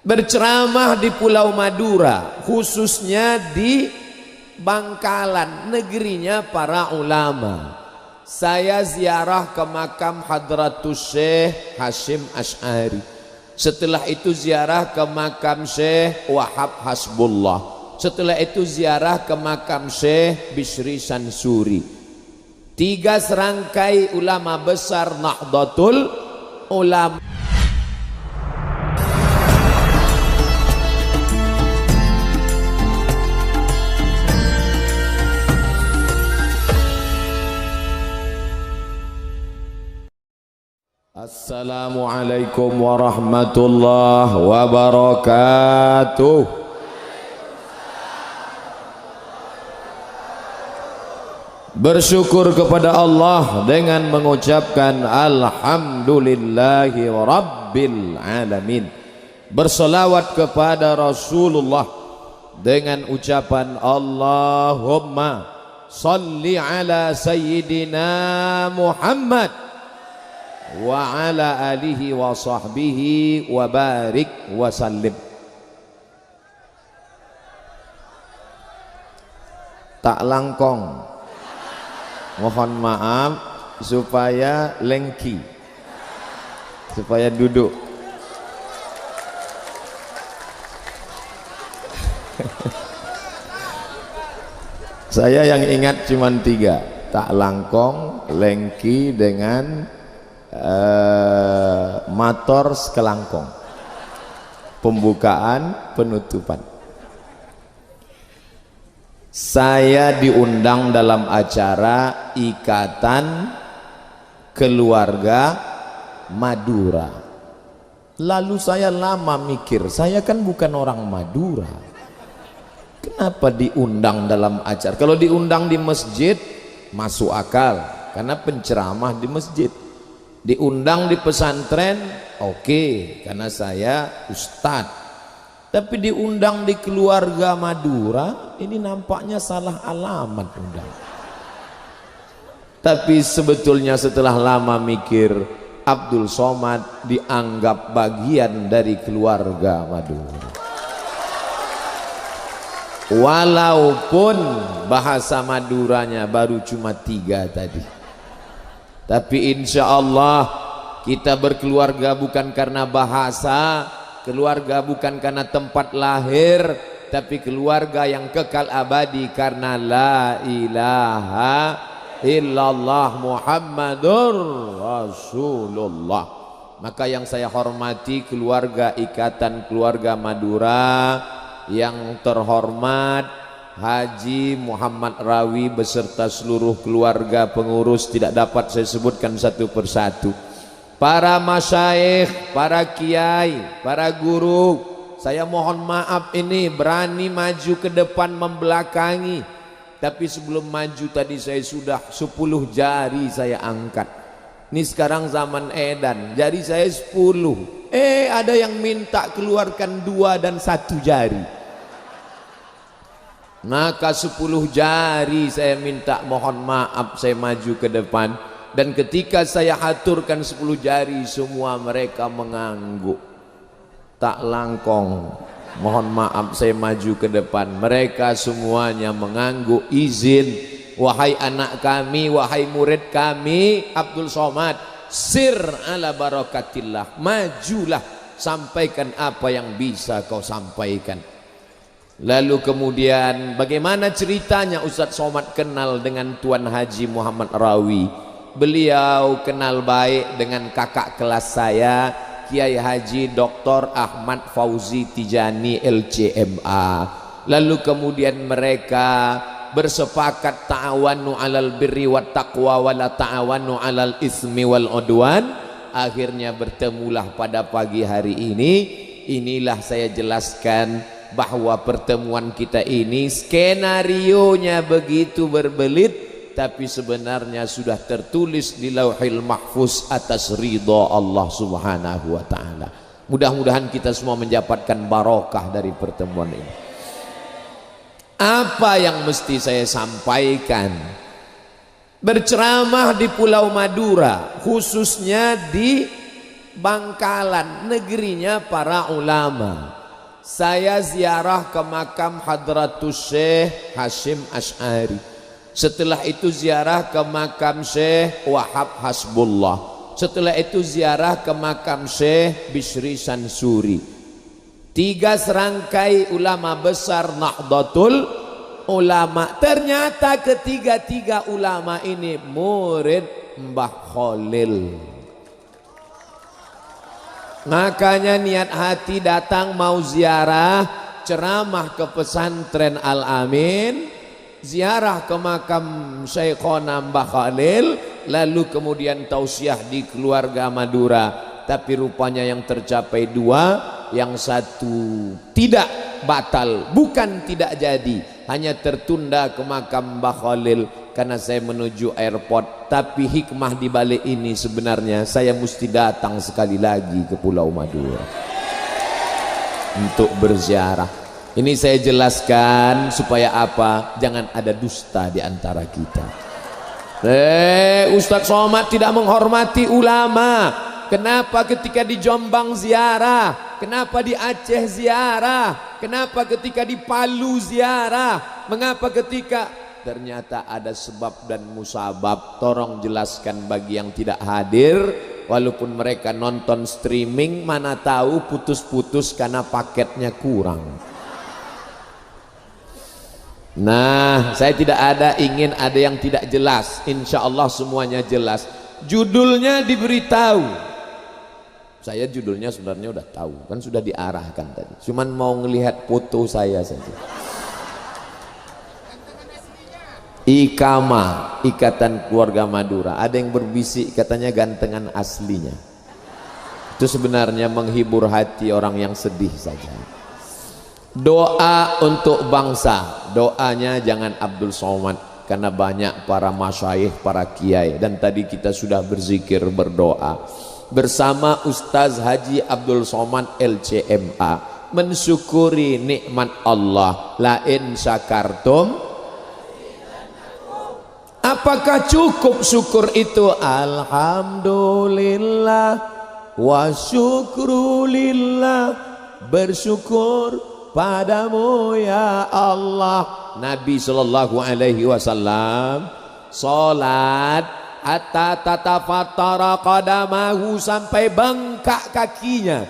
berceramah di Pulau Madura, khususnya di Bangkalan, negerinya para ulama. Saya ziarah ke makam Hadratus Syekh Hashim Asy'ari. Setelah itu ziarah ke makam Syekh Wahab Hasbullah. Setelah itu ziarah ke makam Syekh Bishri Sansuri. 3 serangkai ulama besar Nahdlatul Ulama. Assalamualaikum warahmatullahi wabarakatuh. Bersyukur kepada Allah dengan mengucapkan alhamdulillahi rabbil alamin. Berselawat kepada Rasulullah dengan ucapan Allahumma salli ala sayyidina Muhammad wa ala alihi wa sahbihi wa barik wa sallim. Tak langkong, mohon maaf supaya lengki, supaya duduk. Saya yang ingat cuma 3, tak langkong, lengki dengan mator sekelangkong, pembukaan penutupan. Saya diundang dalam acara Ikatan Keluarga Madura. Lalu saya lama mikir, saya kan bukan orang Madura, kenapa diundang dalam acara? Kalau diundang di masjid masuk akal, karena penceramah di masjid. Diundang di pesantren oke, karena saya ustadz. Tapi diundang di keluarga Madura, ini nampaknya salah alamat undang. Tapi sebetulnya setelah lama mikir, Abdul Somad dianggap bagian dari keluarga Madura. Walaupun bahasa Maduranya baru cuma 3 tadi. Tapi insya Allah kita berkeluarga bukan karena bahasa, keluarga bukan karena tempat lahir, tapi keluarga yang kekal abadi karena la ilaha illallah Muhammadur Rasulullah. Maka yang saya hormati keluarga Ikatan Keluarga Madura, yang terhormat Haji Muhammad Rawi beserta seluruh keluarga pengurus, tidak dapat saya sebutkan satu persatu. Para masyayikh, para kiai, para guru, saya mohon maaf ini berani maju ke depan membelakangi. Tapi sebelum maju tadi saya sudah 10 jari saya angkat. Ini sekarang zaman edan, jari saya 10. Ada yang minta keluarkan 2 dan 1 jari. Maka 10 jari saya minta mohon maaf, saya maju ke depan. Dan ketika saya haturkan 10 jari, semua mereka mengangguk. Tak langkong, mohon maaf saya maju ke depan. Mereka semuanya mengangguk izin. Wahai anak kami, wahai murid kami Abdul Somad, sir ala barakatillah, majulah, sampaikan apa yang bisa kau sampaikan. Lalu kemudian bagaimana ceritanya Ustadz Somad kenal dengan Tuan Haji Muhammad Rawi? Beliau kenal baik dengan kakak kelas saya, Kiai Haji Dr. Ahmad Fauzi Tijani LCMA. Lalu kemudian mereka bersepakat ta'awanu alal birri wat taqwa wa la ta'awanu alal ismi wal udwan. Akhirnya bertemulah pada pagi hari ini. Inilah saya jelaskan bahwa pertemuan kita ini skenarionya begitu berbelit, tapi sebenarnya sudah tertulis di Lauhil Mahfuz atas ridha Allah Subhanahu wa taala. Mudah-mudahan kita semua mendapatkan barokah dari pertemuan ini. Apa yang mesti saya sampaikan? Berceramah di Pulau Madura, khususnya di Bangkalan, negerinya para ulama. Saya ziarah ke makam Hadratus Syekh Hashim Asy'ari. Setelah itu ziarah ke makam Syekh Wahab Hasbullah. Setelah itu ziarah ke makam Syekh Bishri Sansuri. 3 serangkai ulama besar Nahdlatul Ulama. Ternyata ketiga-tiga ulama ini murid Mbah Khalil. Makanya niat hati datang mau ziarah, ceramah ke pesantren Al-Amin, ziarah ke makam Syekhona Mbah Khalil, lalu kemudian tausiah di keluarga Madura. Tapi rupanya yang tercapai 2, yang satu tidak batal, bukan tidak jadi, hanya tertunda ke makam Mbah Khalil karena saya menuju airport. Tapi hikmah di balik ini sebenarnya saya mesti datang sekali lagi ke Pulau Madura untuk berziarah. Ini saya jelaskan supaya apa? Jangan ada dusta di antara kita. Ustadz Somad tidak menghormati ulama. Kenapa ketika di Jombang ziarah? Kenapa di Aceh ziarah? Kenapa ketika di Palu ziarah? Mengapa ketika? Ternyata ada sebab dan musabab. Tolong jelaskan bagi yang tidak hadir. Walaupun mereka nonton streaming, mana tahu putus-putus karena paketnya kurang. Nah, saya tidak ingin ada yang tidak jelas. Insya Allah semuanya jelas. Judulnya diberitahu. Saya judulnya sebenarnya udah tahu, kan sudah diarahkan tadi. Cuman mau ngelihat foto saya saja. Ikama, Ikatan Keluarga Madura. Ada yang berbisik katanya gantengan aslinya. Itu sebenarnya menghibur hati orang yang sedih saja. Doa untuk bangsa. Doanya jangan Abdul Somad, karena banyak para masyayikh, para kiai, dan tadi kita sudah berzikir berdoa bersama Ustaz Haji Abdul Somad LCMA, mensyukuri nikmat Allah. La in syakartum, apakah cukup syukur itu? Alhamdulillah wa syukrulillah, bersyukur padamu ya Allah. Nabi sallallahu alaihi wasallam salat hatta tatafattara qadamahu, sampai bengkak kakinya.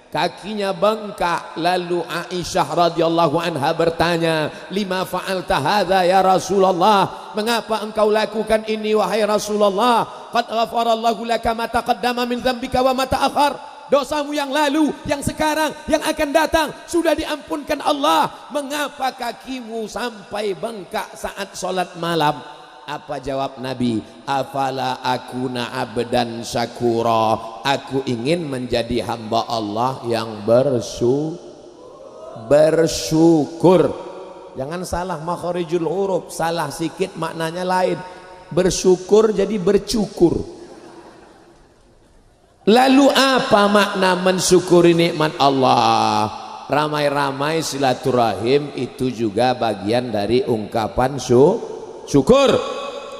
Kakinya bengkak. Lalu Aisyah radhiyallahu anha bertanya, lima fa'alta hadza ya Rasulullah? Mengapa engkau lakukan ini wahai Rasulullah? Qad ghafarallahu laka ma taqaddama min dzambika wa ma ta'akhkhar. Dosamu yang lalu, yang sekarang, yang akan datang sudah diampunkan Allah. Mengapa kakimu sampai bengkak saat sholat malam? Apa jawab Nabi? Afala akuna abdan syakura, aku ingin menjadi hamba Allah yang bersyukur. Jangan salah makharijul huruf, salah sikit maknanya lain. Bersyukur jadi bercukur. Lalu apa makna mensyukuri nikmat Allah? Ramai-ramai silaturahim itu juga bagian dari ungkapan syukur.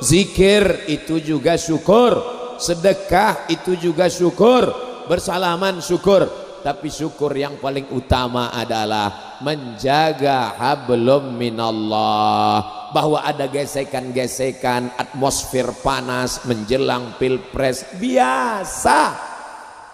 Zikir itu juga syukur. Sedekah itu juga syukur. Bersalaman syukur. Tapi syukur yang paling utama adalah menjaga hablum minallah. Bahwa ada gesekan-gesekan, atmosfer panas menjelang pilpres biasa.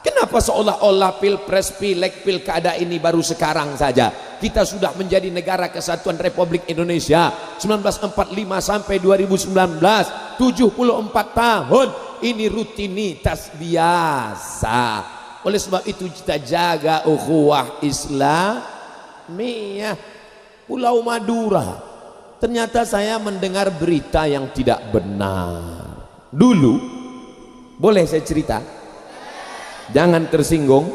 Kenapa seolah-olah pilpres, pileg, pilkada ini baru sekarang saja? Kita sudah menjadi negara kesatuan Republik Indonesia 1945 sampai 2019, 74 tahun. Ini rutinitas biasa. Oleh sebab itu kita jaga ukhuwah Islamiyah. Pulau Madura, ternyata saya mendengar berita yang tidak benar. Dulu, boleh saya cerita? Jangan tersinggung.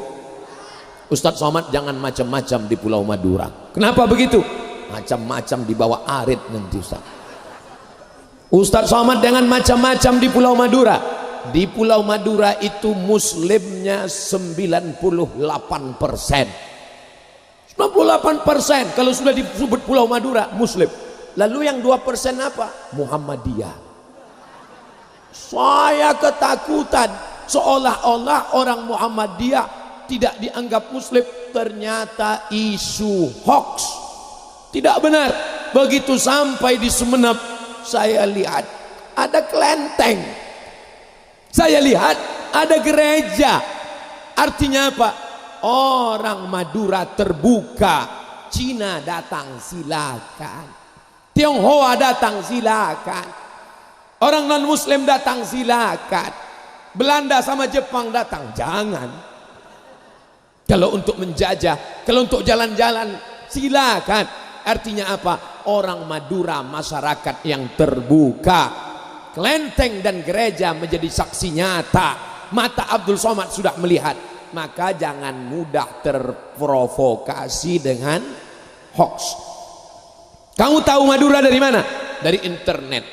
Ustadz Somad jangan macam-macam di Pulau Madura. Kenapa begitu? Macam-macam di bawah arit nanti Ustadz. Ustadz Somad jangan macam-macam di Pulau Madura. Di Pulau Madura itu muslimnya 98%. 98% kalau sudah disebut Pulau Madura muslim. Lalu yang 2% apa? Muhammadiyah. Saya ketakutan. seolah-olah orang Muhammadiyah tidak dianggap muslim. Ternyata isu hoax, tidak benar. Begitu sampai di Sumeneb, saya lihat ada kelenteng, saya lihat ada gereja. Artinya apa? Orang Madura terbuka. Cina datang silakan, Tionghoa datang silakan, orang non muslim datang silakan, Belanda sama Jepang datang jangan. Kalau untuk menjajah, kalau untuk jalan-jalan silakan. Artinya apa? Orang Madura masyarakat yang terbuka. Kelenteng dan gereja menjadi saksi nyata. Mata Abdul Somad sudah melihat. Maka jangan mudah terprovokasi dengan hoax. Kamu tahu Madura dari mana? Dari internet.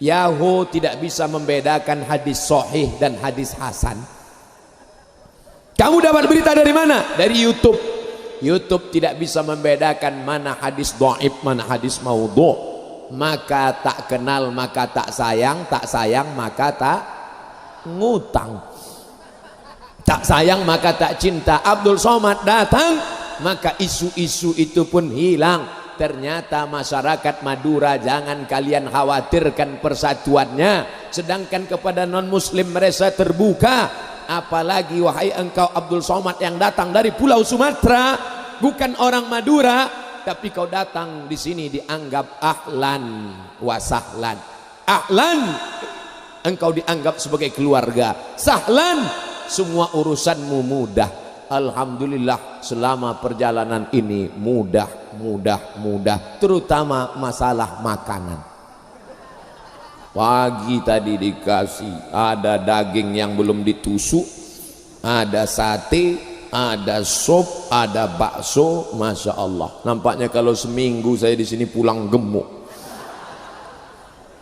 Yahoo tidak bisa membedakan hadis sahih dan hadis hasan. Kamu dapat berita dari mana? Dari YouTube. YouTube tidak bisa membedakan mana hadis dhaif, mana hadis maudhu'. Maka tak kenal maka tak sayang maka tak ngutang. Tak sayang maka tak cinta. Abdul Somad datang, maka isu-isu itu pun hilang. Ternyata masyarakat Madura jangan kalian khawatirkan persatuannya, sedangkan kepada non muslim mereka terbuka. Apalagi wahai engkau Abdul Somad yang datang dari Pulau Sumatera, bukan orang Madura, tapi kau datang di sini dianggap ahlan wasahlan. Ahlan, engkau dianggap sebagai keluarga. Sahlan, semua urusanmu mudah. Alhamdulillah selama perjalanan ini mudah, terutama masalah makanan. Pagi tadi dikasih ada daging yang belum ditusuk, ada sate, ada sop, ada bakso. Masya Allah, nampaknya kalau seminggu saya di sini pulang gemuk.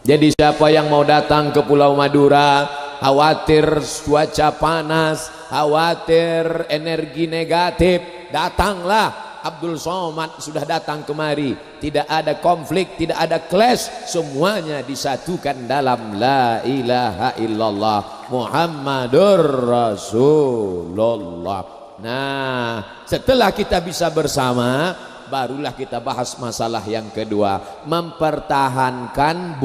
Jadi siapa yang mau datang ke Pulau Madura, khawatir cuaca panas, khawatir energi negatif, datanglah. Abdul Somad sudah datang kemari. Tidak ada konflik, tidak ada clash, semuanya disatukan dalam la ilaha illallah Muhammadur Rasulullah. Nah, setelah kita bisa bersama, barulah kita bahas masalah yang kedua, mempertahankan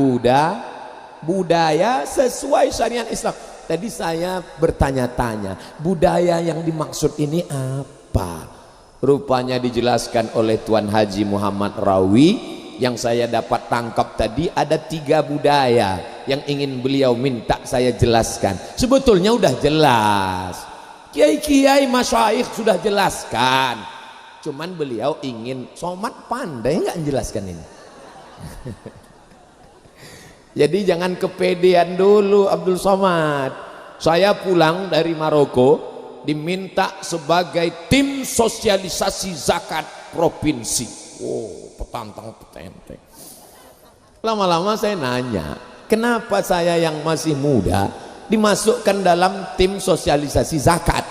budaya sesuai syariat Islam. Tadi saya bertanya-tanya, budaya yang dimaksud ini apa? Rupanya dijelaskan oleh Tuan Haji Muhammad Rawi. Yang saya dapat tangkap tadi ada 3 budaya yang ingin beliau minta saya jelaskan. Sebetulnya udah jelas, kiai-kiai masyayikh sudah jelaskan, cuman beliau ingin Somad pandai nggak menjelaskan ini. Jadi jangan kepedean dulu Abdul Somad. Saya pulang dari Maroko diminta sebagai tim sosialisasi zakat provinsi. Oh, petantang petenteng. Lama-lama saya nanya, kenapa saya yang masih muda dimasukkan dalam tim sosialisasi zakat?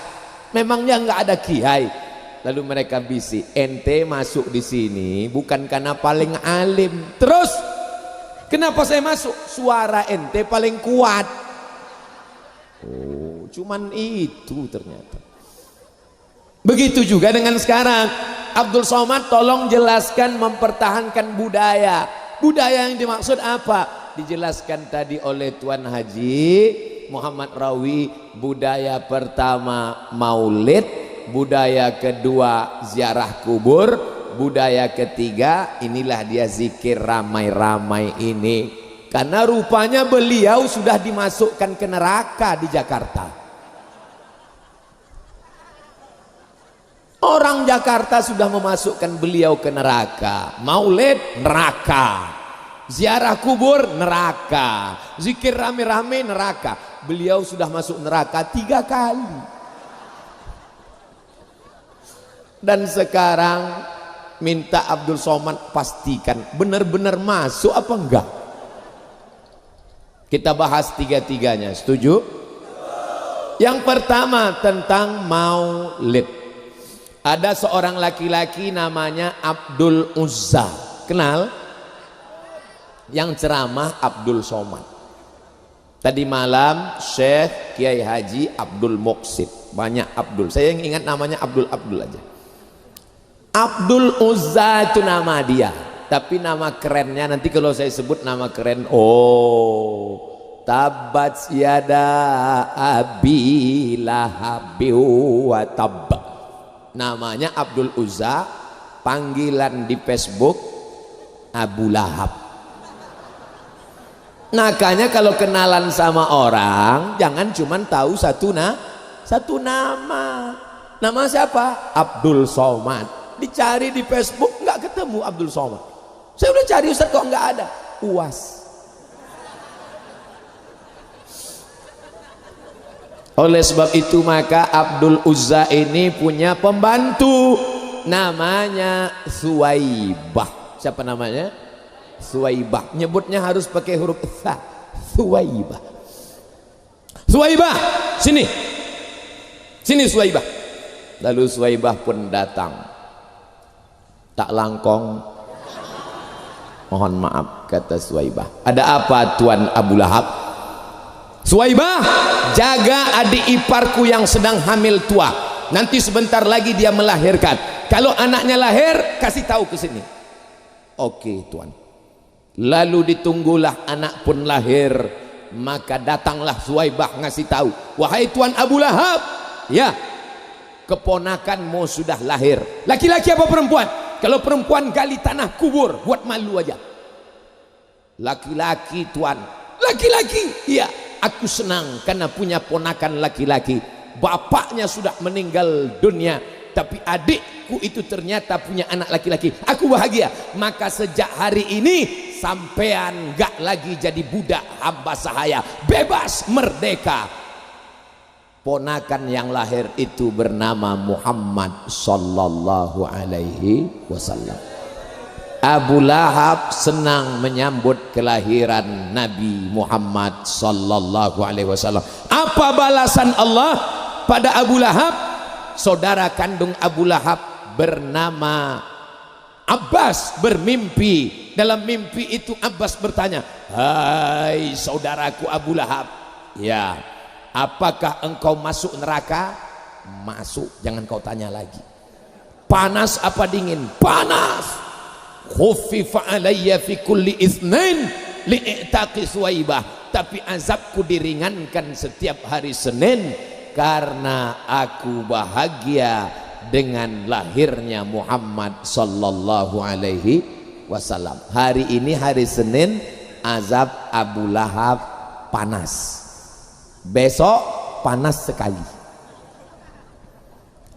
Memangnya nggak ada kiai? Lalu mereka bisik, ente masuk di sini bukan karena paling alim. Terus kenapa saya masuk? Suara ente paling kuat. Oh, cuman itu ternyata. Begitu juga dengan sekarang. Abdul Somad tolong jelaskan mempertahankan budaya. Budaya yang dimaksud apa? Dijelaskan tadi oleh Tuan Haji Muhammad Rawi. Budaya pertama maulid, budaya kedua ziarah kubur, budaya ketiga inilah dia zikir ramai-ramai ini. Karena rupanya beliau sudah dimasukkan ke neraka di Jakarta. Orang Jakarta sudah memasukkan beliau ke neraka. Maulid neraka, ziarah kubur neraka, zikir rame-rame neraka. Beliau sudah masuk neraka 3 kali. Dan sekarang minta Abdul Somad pastikan benar-benar masuk apa enggak. Kita bahas 3-tiganya, setuju? Yang pertama tentang maulid. Ada seorang laki-laki namanya Abdul Uzza. Kenal? Yang ceramah Abdul Somad. Tadi malam Syekh Kiai Haji Abdul Muqsid, banyak Abdul, saya yang ingat namanya Abdul aja. Abdul Uzza itu nama dia, tapi nama kerennya nanti kalau saya sebut nama keren, oh, tabat yada abi lahabi wa tab. Namanya Abdul Uzza, panggilan di Facebook Abu Lahab. Makanya kalau kenalan sama orang jangan cuman tahu satu nama. Nama siapa? Abdul Somad. Dicari di Facebook nggak ketemu Abdul Somad. Saya udah cari Ustaz kok nggak ada. UAS. Oleh sebab itu maka Abdul Uzza ini punya pembantu namanya Suwaibah. Siapa namanya? Suwaibah. Nyebutnya harus pakai huruf tha. Suwaibah. Suwaibah, sini. Sini Suwaibah. Lalu Suwaibah pun datang. Tak langkong. Mohon maaf kata Suwaibah. Ada apa Tuan Abu Lahab? Suwaibah, jaga adik iparku yang sedang hamil tua. Nanti sebentar lagi dia melahirkan. Kalau anaknya lahir, kasih tahu ke sini. Oke Tuan. Lalu ditunggulah anak pun lahir, maka datanglah Suwaibah ngasih tahu, wahai Tuan Abu Lahab, ya, keponakanmu sudah lahir. Laki-laki apa perempuan? Kalau perempuan gali tanah kubur, buat malu aja. Laki-laki Tuan. Laki-laki, iya. Aku senang karena punya ponakan laki-laki. Bapaknya sudah meninggal dunia, tapi adikku itu ternyata punya anak laki-laki. Aku bahagia. Maka sejak hari ini sampean gak lagi jadi budak hamba sahaya, bebas merdeka. Ponakan yang lahir itu bernama Muhammad sallallahu alaihi wasallam. Abu Lahab senang menyambut kelahiran Nabi Muhammad sallallahu alaihi wasallam. Apa balasan Allah pada Abu Lahab? Saudara kandung Abu Lahab bernama Abbas bermimpi. Dalam mimpi itu Abbas bertanya, hai saudaraku Abu Lahab, ya, apakah engkau masuk neraka? Masuk, jangan kau tanya lagi. Panas apa dingin? Panas. Khuffifa alayya fi kulli itsnain li'taqi Suwaibah. Tapi azabku diringankan setiap hari Senin karena aku bahagia dengan lahirnya Muhammad sallallahu alaihi wasallam. Hari ini hari Senin, azab Abu Lahab panas. Besok panas sekali.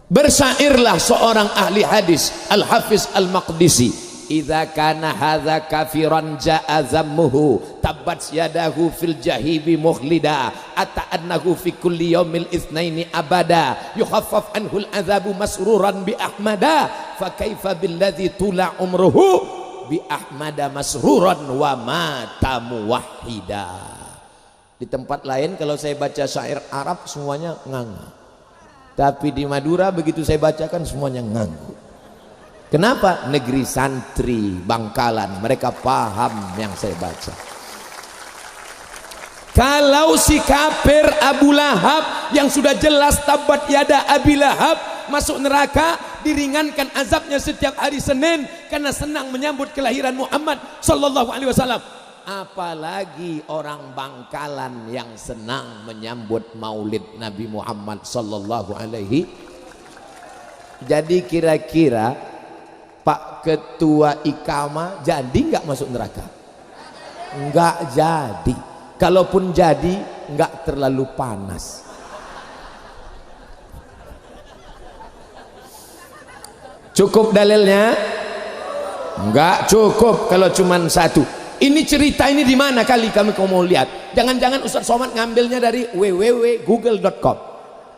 Bersyairlah seorang ahli hadis, Al-Hafiz Al-Maqdisi, idza kana hadza kafiran jaa zammuhu tabbat yadahu fil jahibi mukhlida ata'annahu fi kulli yaumil itsnaini abada yukhaffaf anhu al-azabu masruran bi ahmada fa kaifa billadzi tula umruhu bi ahmada masruran wa mata muwahhida. Di tempat lain kalau saya baca syair Arab semuanya nganga, tapi di Madura begitu saya bacakan semuanya nganggu. Kenapa? Negeri santri Bangkalan, mereka paham yang saya baca. Kalau si kafir Abu Lahab yang sudah jelas tabat yada Abi Lahab masuk neraka, diringankan azabnya setiap hari Senin karena senang menyambut kelahiran Muhammad sallallahu alaihi wasallam. Apalagi orang Bangkalan yang senang menyambut maulid Nabi Muhammad sallallahu alaihi. Jadi kira-kira Pak Ketua Ikama jadi nggak masuk neraka? Nggak jadi. Kalaupun jadi nggak terlalu panas. Cukup dalilnya? Nggak cukup kalau cuman satu. Ini cerita ini di mana kali kami mau lihat? Jangan-jangan Ustaz Somad ngambilnya dari www.google.com.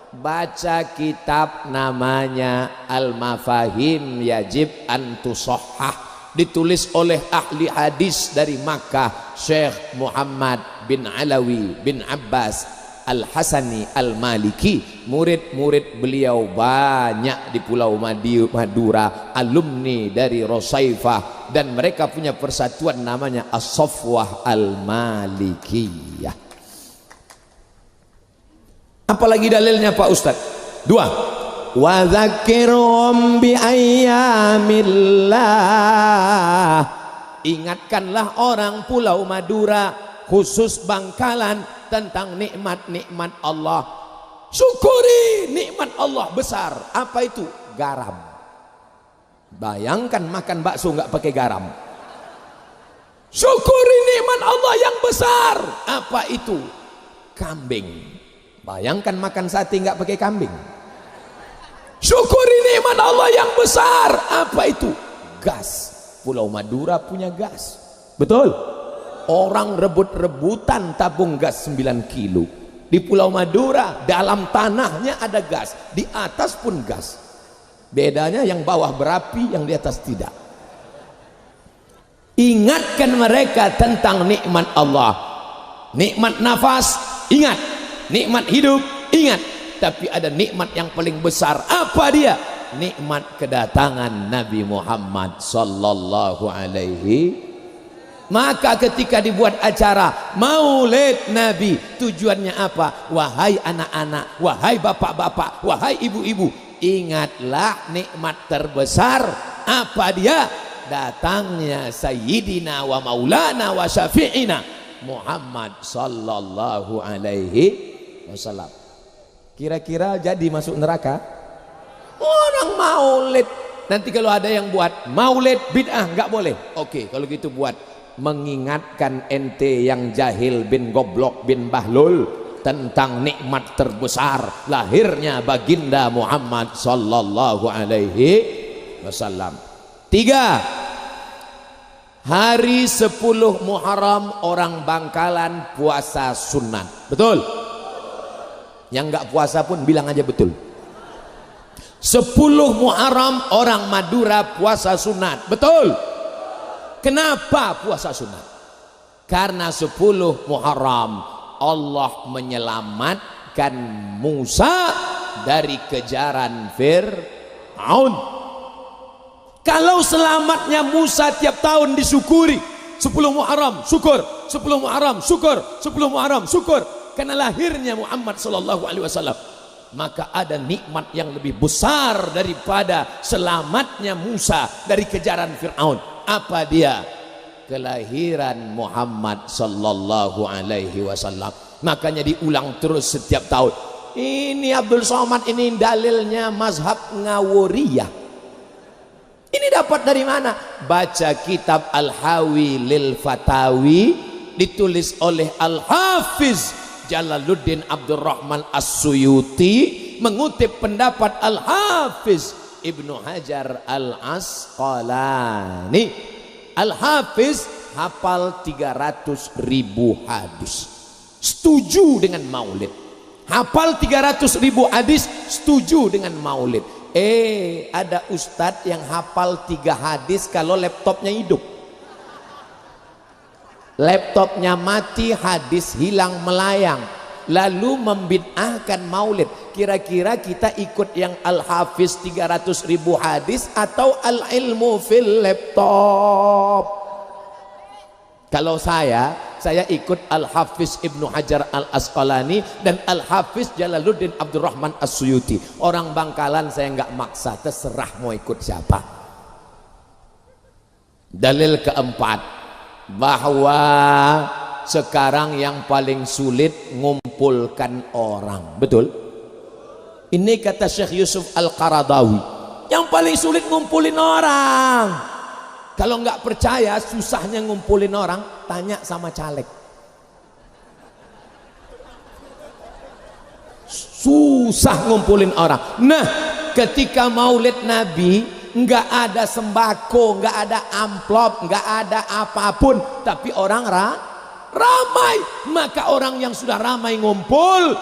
Baca kitab namanya Al-Mafahim Yajib Antusohah, ditulis oleh ahli hadis dari Makkah, Syekh Muhammad bin Alawi bin Abbas Al-Hasani Al-Maliki. Murid-murid beliau banyak di Pulau Madura, alumni dari Rosaifah, dan mereka punya persatuan namanya As-Safwah Al-Malikiyah. Apalagi dalilnya Pak Ustadz? Dua. Wa dzakirhum bi ayyamillah. Ingatkanlah orang Pulau Madura, khusus Bangkalan, tentang nikmat-nikmat Allah. Syukuri nikmat Allah besar. Apa itu? Garam. Bayangkan makan bakso nggak pakai garam. Syukuri nikmat Allah yang besar. Apa itu? Kambing. Bayangkan makan sate nggak pakai kambing. Syukuri nikmat Allah yang besar. Apa itu? Gas. Pulau Madura punya gas. Betul? Orang rebut-rebutan tabung gas 9 kilo. Di Pulau Madura dalam tanahnya ada gas, di atas pun gas. Bedanya yang bawah berapi, yang di atas tidak. Ingatkan mereka tentang nikmat Allah. Nikmat nafas, ingat. Nikmat hidup, ingat. Tapi ada nikmat yang paling besar. Apa dia? Nikmat kedatangan Nabi Muhammad sallallahu alaihi. Maka ketika dibuat acara Maulid Nabi, tujuannya apa? Wahai anak-anak, wahai bapak-bapak, wahai ibu-ibu, ingatlah nikmat terbesar. Apa dia? Datangnya Sayyidina wa Maulana wa Syafi'ina Muhammad sallallahu alaihi wasallam. Kira-kira jadi masuk neraka? Orang maulid. Nanti kalau ada yang buat maulid bid'ah, nggak boleh. Oke, kalau gitu buat. Mengingatkan ente yang jahil bin goblok bin bahlul tentang nikmat terbesar lahirnya baginda Muhammad sallallahu alaihi wasallam. 3. Hari 10 Muharram orang Bangkalan puasa sunat. Betul? Yang nggak puasa pun bilang aja betul. 10 Muharram orang Madura puasa sunat. Betul? Kenapa puasa sunat? Karena 10 Muharram Allah menyelamatkan Musa dari kejaran Fir'aun. Kalau selamatnya Musa tiap tahun disyukuri, 10 Muharram syukur, 10 Muharram syukur, 10 Muharram syukur, karena lahirnya Muhammad sallallahu alaihi wasallam, maka ada nikmat yang lebih besar daripada selamatnya Musa dari kejaran Fir'aun. Apa dia? Kelahiran Muhammad sallallahu alaihi wasallam. Makanya diulang terus setiap tahun. Ini Abdul Somad, ini dalilnya mazhab Ngawuriyah. Ini dapat dari mana? Baca kitab Al-Hawi lil Fatawi, ditulis oleh Al-Hafiz Jalaluddin Abdurrahman As-Suyuti, mengutip pendapat Al-Hafiz Ibnu Hajar Al-Asqalani. Al-Hafiz hafal 300.000 hadis, setuju dengan maulid. Hafal 300.000 hadis, setuju dengan maulid. Ada ustadz yang hafal 3 hadis kalau laptopnya hidup. Laptopnya mati, hadis hilang melayang, lalu membid'ahkan maulid. Kira-kira kita ikut yang Al-Hafiz 300.000 hadis atau al-ilmu fil laptop? Kalau saya ikut Al-Hafiz Ibnu Hajar Al-Asqalani dan Al-Hafiz Jalaluddin Abdurrahman As-Suyuti. Orang Bangkalan saya nggak maksa, terserah mau ikut siapa. Dalil keempat, bahwa sekarang yang paling sulit ngumpulkan orang. Betul? Ini kata Syekh Yusuf Al-Qaradawi, yang paling sulit ngumpulin orang. Kalau nggak percaya susahnya ngumpulin orang, tanya sama caleg. Susah ngumpulin orang. Nah, ketika maulid Nabi nggak ada sembako, nggak ada amplop, nggak ada apapun, tapi orang ramai. Maka orang yang sudah ramai ngumpul,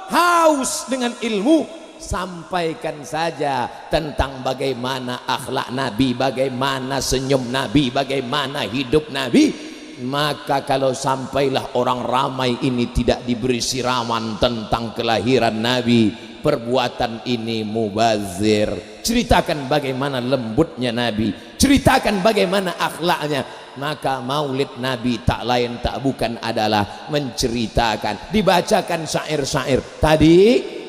haus dengan ilmu, sampaikan saja tentang bagaimana akhlak Nabi, bagaimana senyum Nabi, bagaimana hidup Nabi. Maka kalau sampailah orang ramai ini tidak diberi siraman tentang kelahiran Nabi, perbuatan ini mubazir. Ceritakan bagaimana lembutnya Nabi, ceritakan bagaimana akhlaknya. maka maulid Nabi tak lain tak bukan adalah menceritakan, dibacakan syair-syair. Tadi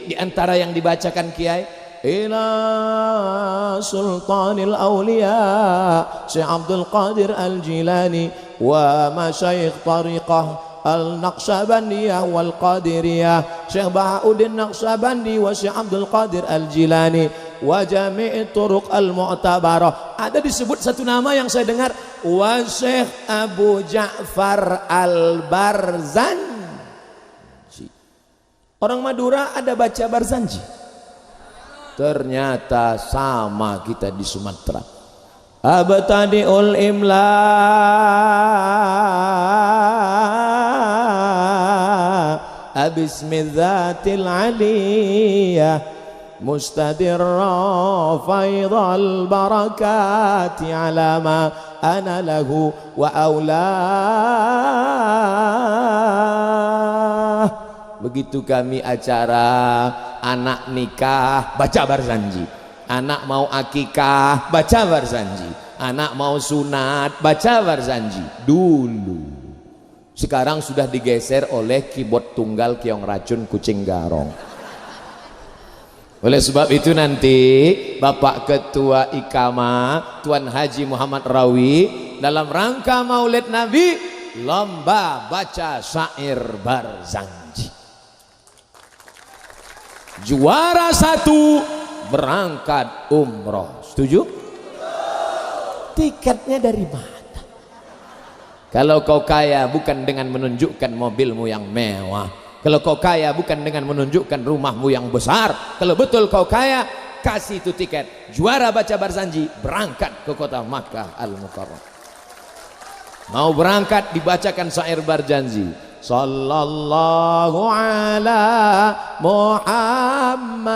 di antara yang dibacakan Kiai, ila sultanil aulia Syekh Abdul Qadir Al-Jilani wa masyayikh tariqah Al-Naqsyabandiyah wal Qadiriyah Syekh Bahauddin Naqsyabandi wa Syekh Abdul Qadir Al-Jilani wa jami' turuq al-mu'tabarah. Ada disebut satu nama yang saya dengar, wa Syekh Abu Ja'far Al-Barzanji. Orang Madura ada baca Barzanji. Ternyata sama kita di Sumatera. Abtadi'ul imla bismidzatil aliyah mustadirra faidal barakati ala ma ana lahu wa aulah. Begitu kami acara anak nikah baca Barzanji, anak mau akikah baca Barzanji, anak mau sunat baca Barzanji dulu. Sekarang sudah digeser oleh keyboard tunggal Kiong Racun Kucing Garong. Oleh sebab itu nanti Bapak Ketua Ikama Tuan Haji Muhammad Rawi dalam rangka Maulid Nabi lomba baca syair Barzanji. Juara 1 berangkat umroh. Setuju? Tiketnya dari mana? Kalau kau kaya bukan dengan menunjukkan mobilmu yang mewah, kalau kau kaya bukan dengan menunjukkan rumahmu yang besar, kalau betul kau kaya, kasih itu tiket. Juara baca Barzanji berangkat ke kota Makkah Al-Mukarramah. Mau berangkat dibacakan syair Barzanji. Sallallahu ala Muhammad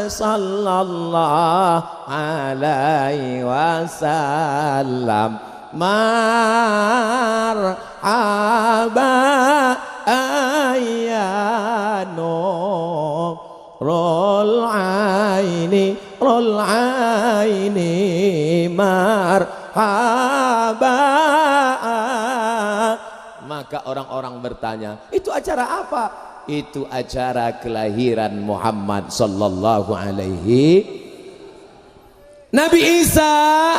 sallallahu alaihi wasallam. Marhaba ayano rol aini marhaba. Maka orang-orang bertanya, itu acara apa? Itu acara kelahiran Muhammad sallallahu alaihi. Nabi Isa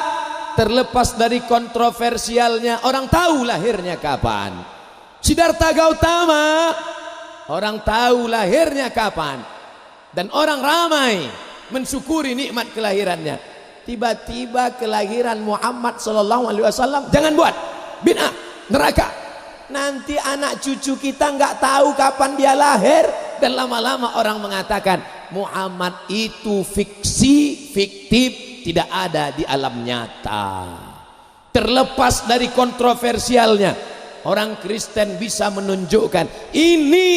terlepas dari kontroversialnya, orang tahu lahirnya kapan. Siddhartha Gautama, orang tahu lahirnya kapan, dan orang ramai mensyukuri nikmat kelahirannya. Tiba-tiba kelahiran Muhammad sallallahu alaihi wasallam jangan buat bid'ah, neraka. Nanti anak cucu kita nggak tahu kapan dia lahir, dan lama-lama orang mengatakan Muhammad itu fiksi, fiktif, tidak ada di alam nyata. Terlepas dari kontroversialnya, orang Kristen bisa menunjukkan ini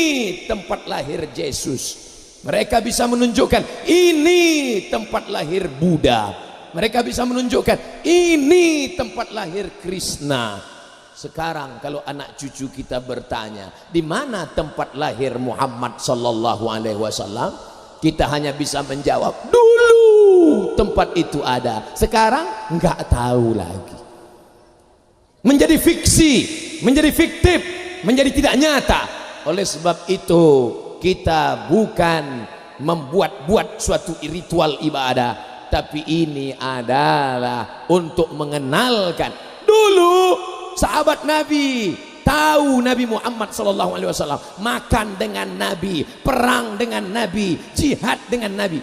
tempat lahir Yesus. Mereka bisa menunjukkan ini tempat lahir Buddha. Mereka bisa menunjukkan ini tempat lahir Krishna. Sekarang kalau anak cucu kita bertanya, di mana tempat lahir Muhammad sallallahu alaihi wasallam? Kita hanya bisa menjawab, dulu tempat itu ada, sekarang enggak tahu lagi. Menjadi fiksi, menjadi fiktif, menjadi tidak nyata. Oleh sebab itu kita bukan membuat-buat suatu ritual ibadah, tapi ini adalah untuk mengenalkan. Dulu sahabat Nabi tahu Nabi Muhammad SAW, makan dengan Nabi, perang dengan Nabi, jihad dengan Nabi.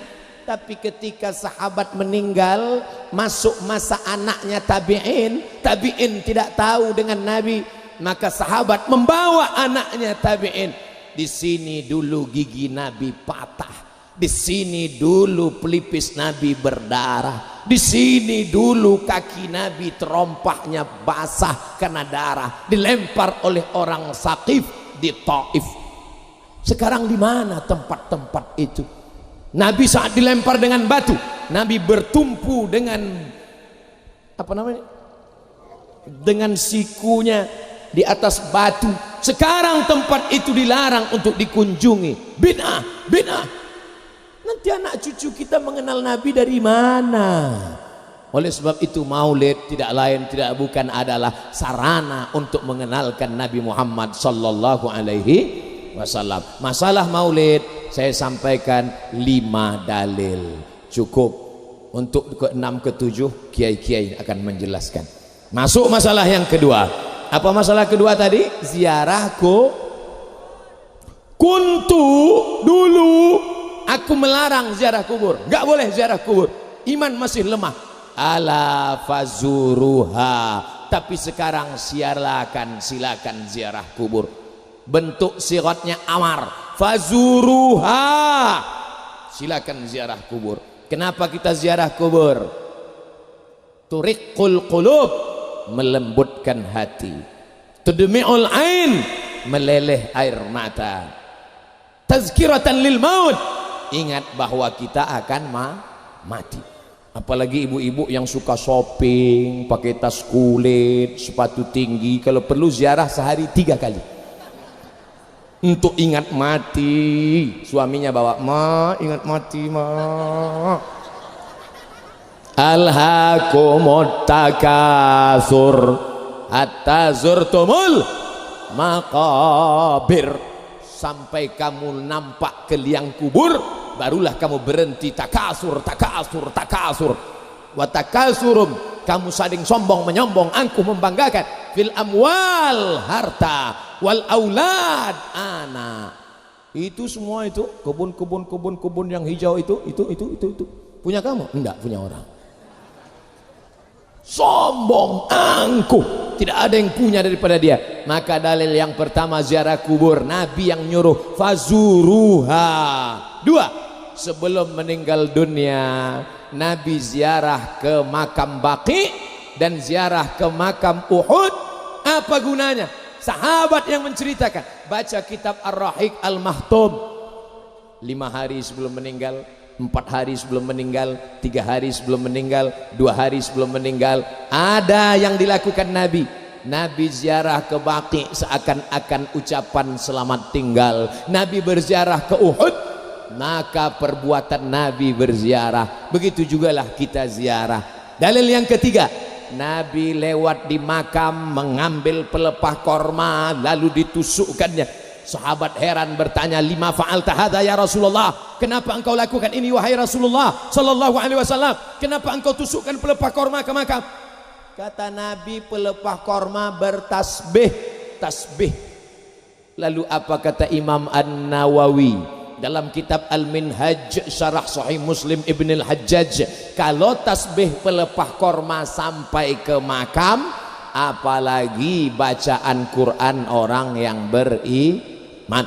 Tapi ketika sahabat meninggal, masuk masa anaknya tabi'in, tabi'in tidak tahu dengan Nabi, maka sahabat membawa anaknya tabi'in. Di sini dulu gigi Nabi patah, di sini dulu pelipis Nabi berdarah, di sini dulu kaki Nabi terompahnya basah karena darah, dilempar oleh orang Saqif di Taif. Sekarang di mana tempat-tempat itu? Nabi saat dilempar dengan batu, Nabi bertumpu dengan apa namanya? Dengan sikunya di atas batu. Sekarang tempat itu dilarang untuk dikunjungi. Bid'ah, bid'ah. Nanti anak cucu kita mengenal Nabi dari mana? Oleh sebab itu maulid tidak lain tidak bukan adalah sarana untuk mengenalkan Nabi Muhammad sallallahu alaihi wasallam. Masalah maulid saya sampaikan 5 dalil cukup. Untuk ke-6 ke-7 kiai-kiai akan menjelaskan. Masuk masalah yang kedua. Apa masalah kedua tadi? Ziarah kuntu dulu aku melarang ziarah kubur. Enggak boleh ziarah kubur. Iman masih lemah. Ala fazuruha. Tapi sekarang silakan ziarah kubur. Bentuk siratnya amar. Fazuruha. Silakan ziarah kubur. Kenapa kita ziarah kubur? Turiqul qulub, melembutkan hati. Tudmi'ul ain, meleleh air mata. Tazkiratan lil maut, ingat bahwa kita akan mati. Apalagi ibu-ibu yang suka shopping, pakai tas kulit, sepatu tinggi, kalau perlu ziarah sehari 3 kali. Untuk ingat mati. Suaminya bawa, ma ingat mati ma. Alhaakumut takatsur hatta zurtumul maqabir. Sampai kamu nampak ke liang kubur, barulah kamu berhenti takasur. Wa takasurum, kamu saling sombong menyombong, angkuh membanggakan. Fil amwal, harta, wal aulad, anak. Itu semua itu kebun yang hijau itu punya kamu? Enggak, punya orang. Sombong, angkuh, tidak ada yang punya daripada dia. Maka dalil yang pertama ziarah kubur, Nabi yang nyuruh fazuruha. 2, sebelum meninggal dunia Nabi ziarah ke makam Baqi dan ziarah ke makam Uhud. Apa gunanya? Sahabat yang menceritakan, baca kitab Ar-Rahiq Al-Mahtum. 5 hari sebelum meninggal, 4 hari sebelum meninggal, 3 hari sebelum meninggal, 2 hari sebelum meninggal, ada yang dilakukan Nabi. Nabi ziarah ke Baqi seakan-akan ucapan selamat tinggal. Nabi berziarah ke Uhud, maka perbuatan Nabi berziarah. Begitu jugalah kita ziarah. Dalil yang ketiga, Nabi lewat di makam mengambil pelepah korma lalu ditusukkannya. Sahabat heran bertanya, lima fa'alta hadza ya Rasulullah, kenapa engkau lakukan ini wahai Rasulullah sallallahu alaihi wasallam? Kenapa engkau tusukkan pelepah korma ke makam? Kata Nabi, pelepah korma bertasbih, tasbih. Lalu apa kata Imam An-Nawawi dalam kitab Al-Minhaj Syarah Sahih Muslim Ibn Al-Hajjaj, kalau tasbih pelepah korma sampai ke makam, apalagi bacaan Quran orang yang beriman.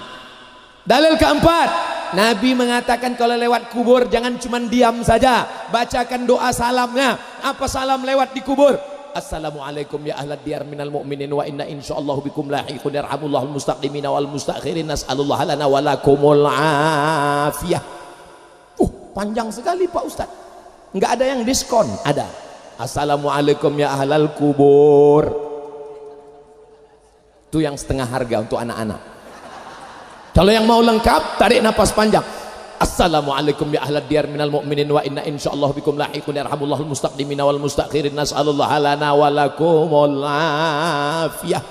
Dalil keempat, Nabi mengatakan kalau lewat kubur jangan cuma diam saja, bacakan doa salamnya. Apa salam lewat di kubur? Assalamualaikum ya ahlad diyar minal mu'minin wa inna insyaallah bikum lahiqun yarhamullahul mustaqdimina wal mustakhirin nas'alullah lana wa lakumul afiyah. Panjang sekali Pak Ustaz. Enggak ada yang diskon, ada. Assalamualaikum ya ahlal kubur. Itu yang setengah harga untuk anak-anak. Kalau yang mau lengkap, tarik nafas panjang. Assalamualaikum ya ahlad diyar minal mu'minin wa inna insyaallah bikum lahiqun yarhamullahul mustaqdimina wal mustakhirin nas'alullah lana wa lakumul afiyah.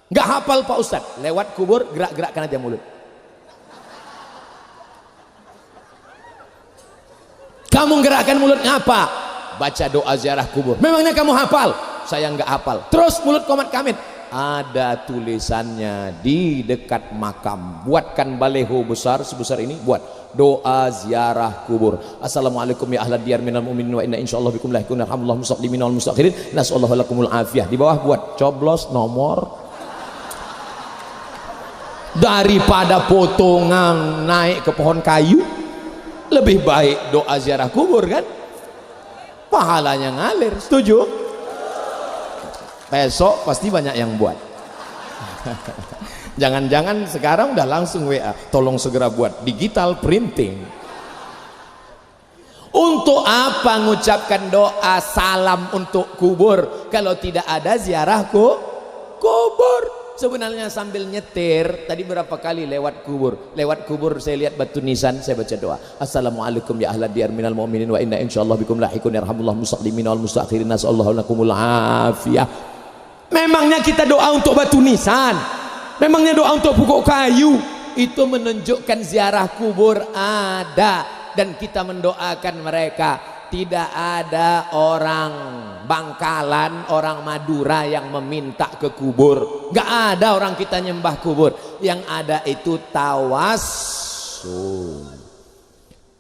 Enggak hafal Pak Ustaz, lewat kubur gerak-gerakkan aja mulut. Kamu gerakkan mulut ngapa? Baca doa ziarah kubur. Memangnya kamu hafal? Saya enggak hafal. Terus mulut komat kamit. Ada tulisannya di dekat makam. Buatkan baleho besar sebesar ini, buat doa ziarah kubur. Assalamualaikum ya ahlad diyar minal mu'minin wa inna insyaallah bikum lahiqun yarhamullahu mustaqdimina wal mustakhirin nas'alullah lakumul afiyah. Di bawah buat coblos nomor. Daripada potongan naik ke pohon kayu, lebih baik doa ziarah kubur kan? Pahalanya ngalir. Setuju? Besok pasti banyak yang buat. Jangan-jangan sekarang udah langsung WA, tolong segera buat digital printing. Untuk apa mengucapkan doa salam untuk kubur kalau tidak ada ziarah kubur? sebenarnya sambil nyetir tadi berapa kali lewat kubur saya lihat batu nisan, saya baca doa, assalamualaikum ya ahlad diyar minal mu'minin wa inna insyaallah bikum lahikun yarhamullah musaqlimin wal mustakhirin nasallahu lakumul afiyah. Memangnya kita doa untuk batu nisan, memangnya doa untuk pokok kayu? Itu menunjukkan ziarah kubur ada, dan kita mendoakan mereka. Tidak ada orang Bangkalan, orang Madura yang meminta ke kubur. Gak ada orang kita nyembah kubur. Yang ada itu tawassul.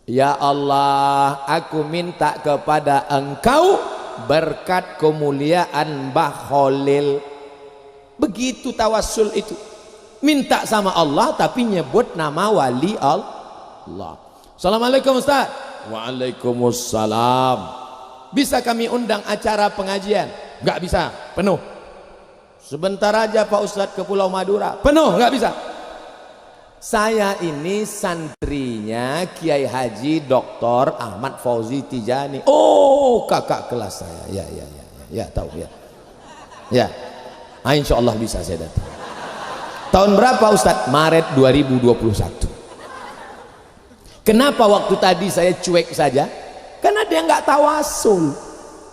Ya Allah, aku minta kepada Engkau berkat kemuliaan Mbah Khalil. Begitu tawassul itu. Minta sama Allah tapi nyebut nama wali Allah. Assalamualaikum Ustaz. Waalaikumsalam. Bisa kami undang acara pengajian? Nggak bisa, penuh. Sebentar aja Pak Ustadz ke Pulau Madura, penuh, nggak bisa. Saya ini santrinya Kiai Haji Dr. Ahmad Fauzi Tijani. Oh, kakak kelas saya. Ya tahu ya. Ya, insya Allah bisa saya datang. Tahun berapa Ustadz? Maret 2021. Kenapa waktu tadi saya cuek saja? Karena dia nggak tawasul.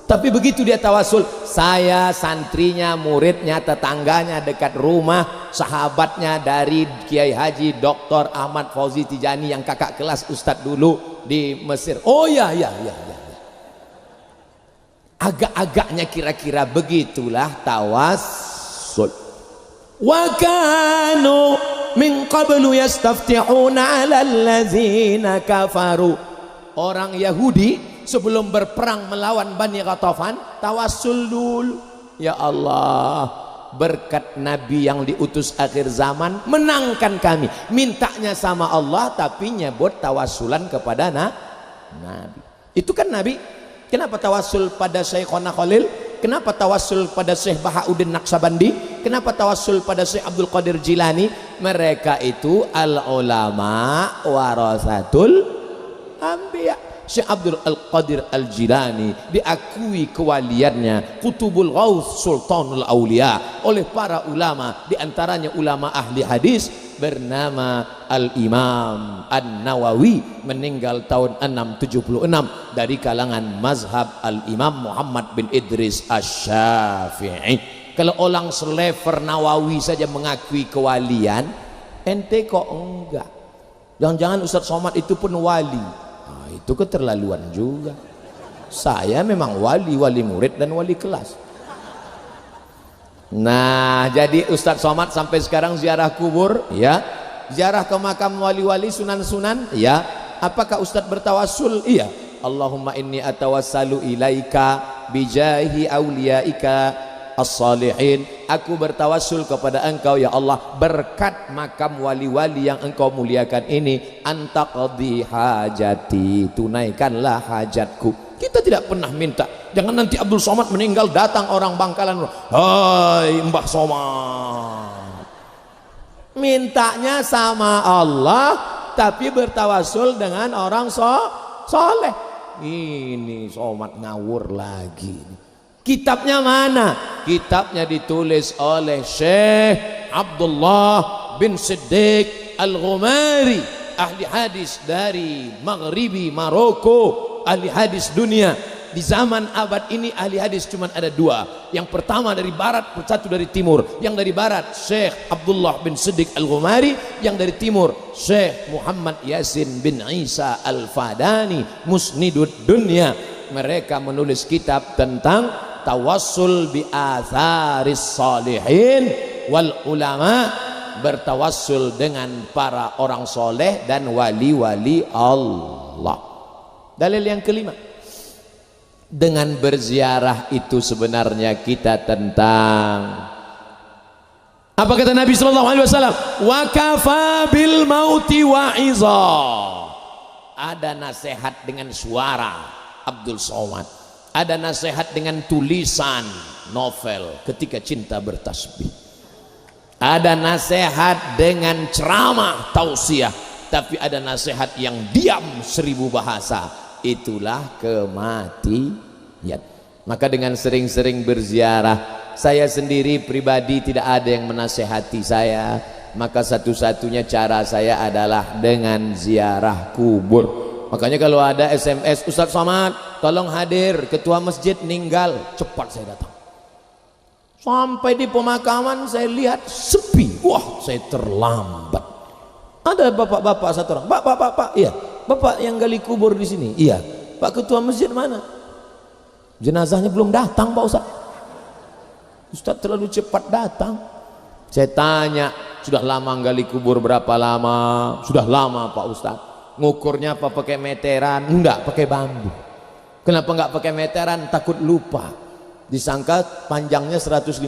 Tapi begitu dia tawasul, saya santrinya, muridnya, tetangganya dekat rumah, sahabatnya dari Kiai Haji Dr. Ahmad Fauzi Tijani yang kakak kelas Ustadz dulu di Mesir. Oh ya. Agak-agaknya kira-kira begitulah tawasul. Wa kanu min qablu yastaftihuna 'alal ladzina kafaru. Orang Yahudi sebelum berperang melawan Bani Ghatafan tawassul dulu. Ya Allah, berkat Nabi yang diutus akhir zaman, menangkan kami. Mintanya sama Allah tapi nyebut tawassulan kepada Nabi. Itu kan Nabi. Kenapa tawassul pada Syekhona Khalil? Kenapa tawassul pada Syekh Bahauddin Naqsabandi? Kenapa tawassul pada Syekh Abdul Qadir Jilani? Mereka itu al-ulama warasatul anbiya. Syekh Abdul Qadir Al-Jilani diakui kewaliannya, Qutubul Ghaus, Sultanul Aulia oleh para ulama, diantaranya ulama ahli hadis bernama Al-Imam An-Nawawi, meninggal tahun 676 dari kalangan mazhab Al-Imam Muhammad bin Idris Asy-Syafi'i. Kalau orang selever Nawawi saja mengakui kewalian, ente kok enggak? Jangan-jangan Ustadz Somad itu pun wali. Nah, itu keterlaluan juga. Saya memang wali murid dan wali kelas. Nah, jadi Ustadz Somad sampai sekarang ziarah kubur, ya, ziarah ke makam wali-wali, sunan-sunan, ya. Apakah Ustadz bertawassul? Iya. Allahumma inni atawassalu ilaika bijahi auliyaika as-salihin. Aku bertawassul kepada Engkau ya Allah berkat makam wali-wali yang Engkau muliakan ini, antaqdi hajati, tunaikanlah hajatku. Kita tidak pernah minta. Jangan nanti Abdul Somad meninggal datang orang Bangkalan, hai Mbah Somad. Mintanya sama Allah tapi bertawassul dengan orang soleh. Ini Somad ngawur lagi. Kitabnya mana? Kitabnya ditulis oleh Syekh Abdullah bin Siddiq Al-Ghumari, ahli hadis dari Maghribi Maroko, ahli hadis dunia. Di zaman abad ini ahli hadis cuma ada dua. Yang pertama dari barat, satu dari timur. Yang dari barat Syekh Abdullah bin Siddiq Al-Ghumari, yang dari timur Syekh Muhammad Yasin bin Isa Al-Fadani, Musnidud Dunya. Mereka menulis kitab tentang tawassul bi atharis salihin wal ulama, bertawassul dengan para orang soleh dan wali-wali Allah. Dalil yang kelima, dengan berziarah itu sebenarnya kita tentang apa kata Nabi sallallahu alaihi wasallam, wa kafa bil mauti wa'iza. Ada nasihat dengan suara Abdul Somad, ada nasihat dengan tulisan novel Ketika Cinta Bertasbih, ada nasihat dengan ceramah tausiah, tapi ada nasihat yang diam 1000 bahasa. Itulah kematian. Maka dengan sering-sering berziarah Saya sendiri pribadi tidak ada yang menasehati saya, maka satu-satunya cara saya adalah dengan ziarah kubur. Makanya kalau ada SMS, Ustadz Somad tolong hadir, ketua masjid meninggal, cepat saya datang. Sampai di pemakaman saya lihat sepi, wah saya terlambat. Ada bapak-bapak satu orang, pak, iya, bapak yang gali kubur di sini, iya. Pak ketua masjid mana? Jenazahnya belum datang Pak Ustadz. Ustadz terlalu cepat datang. Saya tanya, sudah lama gali kubur berapa lama? Sudah lama Pak Ustadz. Ngukurnya apa pakai meteran? Enggak, pakai bambu. Kenapa enggak pakai meteran? Takut lupa. Disangka panjangnya 150,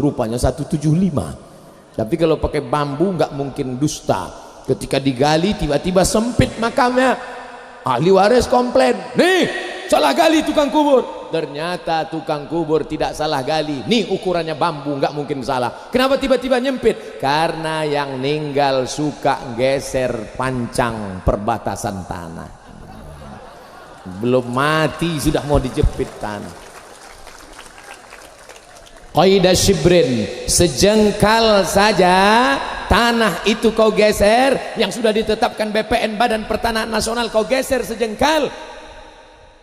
rupanya 175. Tapi kalau pakai bambu enggak mungkin dusta. Ketika digali tiba-tiba sempit makamnya. Ahli waris komplain, nih salah gali tukang kubur. Ternyata tukang kubur tidak salah gali. Nih ukurannya bambu, nggak mungkin salah. Kenapa tiba-tiba nyempit? Karena yang ninggal suka geser pancang perbatasan tanah. Belum mati sudah mau dijepit tanah. Qaidah shibrin, sejengkal saja tanah itu kau geser, yang sudah ditetapkan BPN Badan Pertanahan Nasional kau geser sejengkal,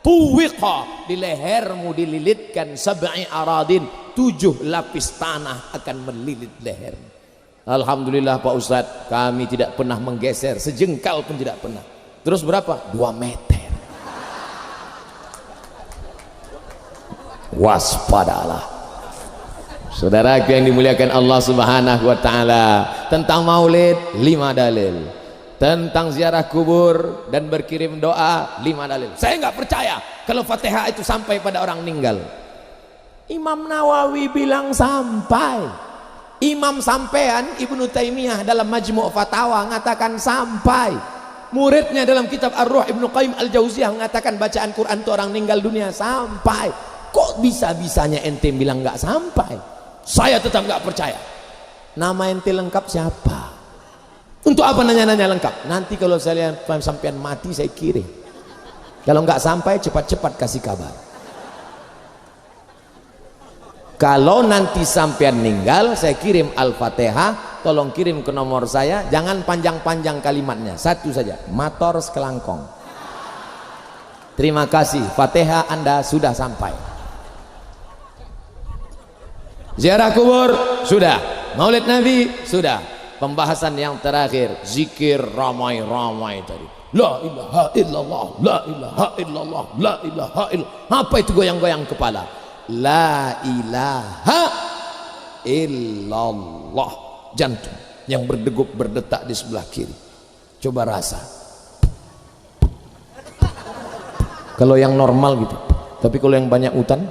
tuwiqa, di lehermu dililitkan sab'i aradin, 7 lapis tanah akan melilit leher. Alhamdulillah Pak Ustadz, kami tidak pernah menggeser sejengkal pun, tidak pernah. Terus berapa? 2 meter. Waspadalah saudaraku yang dimuliakan Allah Subhanahu wa taala. Tentang maulid 5 dalil, tentang ziarah kubur dan berkirim doa 5 dalil. Saya nggak percaya kalau Fatihah itu sampai pada orang meninggal. Imam Nawawi bilang sampai, Imam sampean Ibnu Taimiyah dalam Majmu' Fatawa mengatakan sampai, muridnya dalam kitab Ar-Ruh Ibnu Qayyim Al-Jauziyah mengatakan bacaan Quran itu orang meninggal dunia sampai. Kok bisa-bisanya ente bilang nggak sampai? Saya tetap nggak percaya. Nama ente lengkap siapa? Untuk apa nanya-nanya lengkap? Nanti kalau saya lihat sampean mati saya kirim. Kalau nggak sampai cepat-cepat kasih kabar. Kalau nanti sampean meninggal saya kirim Al-Fatihah, tolong kirim ke nomor saya, jangan panjang-panjang kalimatnya, satu saja, mator sekelangkong. Terima kasih, Fatihah Anda sudah sampai. Ziarah kubur sudah, maulid Nabi sudah, pembahasan yang terakhir zikir ramai-ramai tadi, la ilaha illallah, la ilaha illallah, la ilaha illallah. Apa itu goyang-goyang kepala? La ilaha illallah. Jantung yang berdegup berdetak di sebelah kiri, coba rasa. Kalau yang normal gitu, tapi kalau yang banyak utang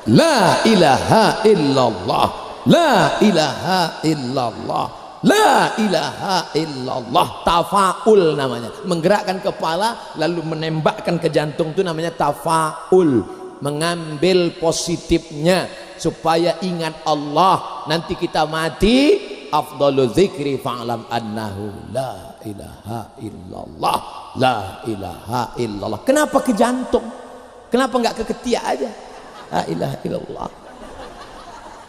la ilaha illallah, la ilaha illallah, la ilaha illallah. Tafaul namanya, menggerakkan kepala lalu menembakkan ke jantung itu namanya tafaul, mengambil positifnya supaya ingat Allah. Nanti kita mati, afdalu dzikri fa'lam annahu la ilaha illallah, la ilaha illallah. Kenapa ke jantung? Kenapa nggak ke ketiak aja? La ilaha illallah.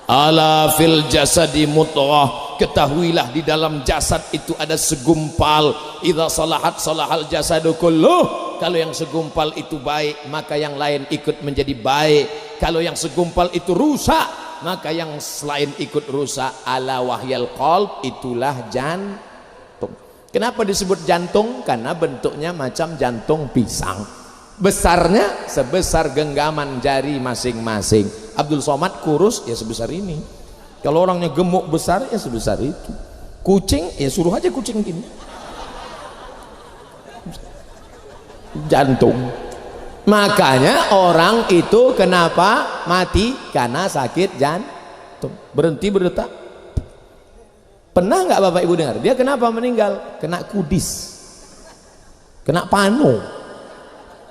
Ala fil jasadi mudghah, ketahuilah di dalam jasad itu ada segumpal. Idza salahat salahal jasadu kulluh. Kalau yang segumpal itu baik, maka yang lain ikut menjadi baik. Kalau yang segumpal itu rusak, maka yang selain ikut rusak. Ala wahyal qalb, itulah jantung. Kenapa disebut jantung? Karena bentuknya macam jantung pisang. Besarnya sebesar genggaman jari masing-masing. Abdul Somad kurus ya sebesar ini. Kalau orangnya gemuk besar ya sebesar itu. Kucing ya suruh aja kucing gini. Jantung. Makanya orang itu kenapa mati? Karena sakit jantung. Berhenti berdetak. Pernah nggak Bapak Ibu dengar? Dia kenapa meninggal? Kena kudis. Kena panu.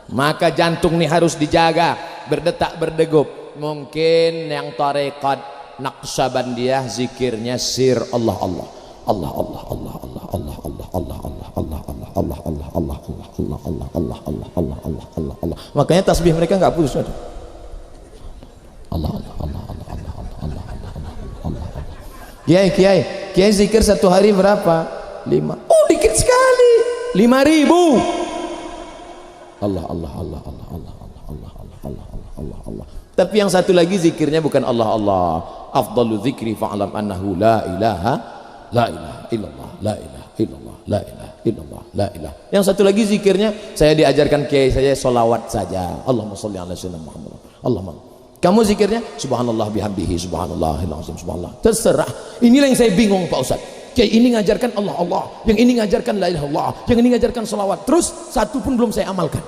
Maka jantung ini harus dijaga, berdetak berdegup. Mungkin yang tarekat Naqsabandiyah zikirnya sir Allah Allah Allah Allah Allah Allah Allah Allah Allah Allah Allah Allah Allah Allah Allah Allah Allah Allah Allah Allah Allah Allah Allah. Makanya tasbih mereka nggak putus. Allah Allah Allah Allah Allah Allah Allah Allah Allah. Kiai zikir satu hari berapa? 5. Oh dikit sekali. 5.000. Allah Allah Allah Allah Allah Allah Allah Allah Allah Allah Allah. Tapi yang satu lagi zikirnya bukan Allah Allah. Afdalu dzikri fa'lam annahu la ilaha illallah, la ilaha illallah, la ilaha illallah, la ilaha. Yang satu lagi zikirnya saya diajarkan kiai saya solawat saja. Allahumma sholli ala sayyidina Muhammad. Allahumma. Kamu zikirnya subhanallah bihamdihi subhanallahil azim subhanallah. Terserah. Inilah yang saya bingung Pak Ustaz. Kiai ini ngajarkan Allah Allah, yang ini ngajarkan la ilaha illallah, yang ini ngajarkan solawat. Terus satu pun belum saya amalkan.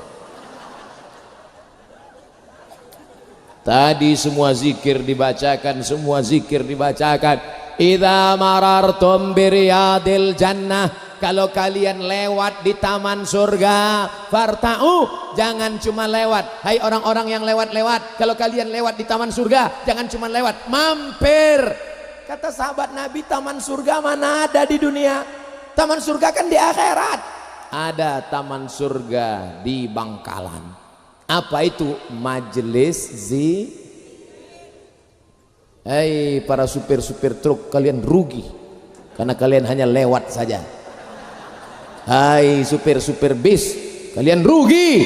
Tadi semua zikir dibacakan, semua zikir dibacakan. Idza marartum biriyadil jannah, kalau kalian lewat di taman surga, farta'u, jangan cuma lewat. Hai orang-orang yang lewat-lewat, kalau kalian lewat di taman surga, jangan cuma lewat, mampir. Kata sahabat Nabi, taman surga mana ada di dunia? Taman surga kan di akhirat. Ada taman surga di Bangkalan. Apa itu? Majelis Hei para supir-supir truk, kalian rugi karena kalian hanya lewat saja. Hai supir-supir bis, kalian rugi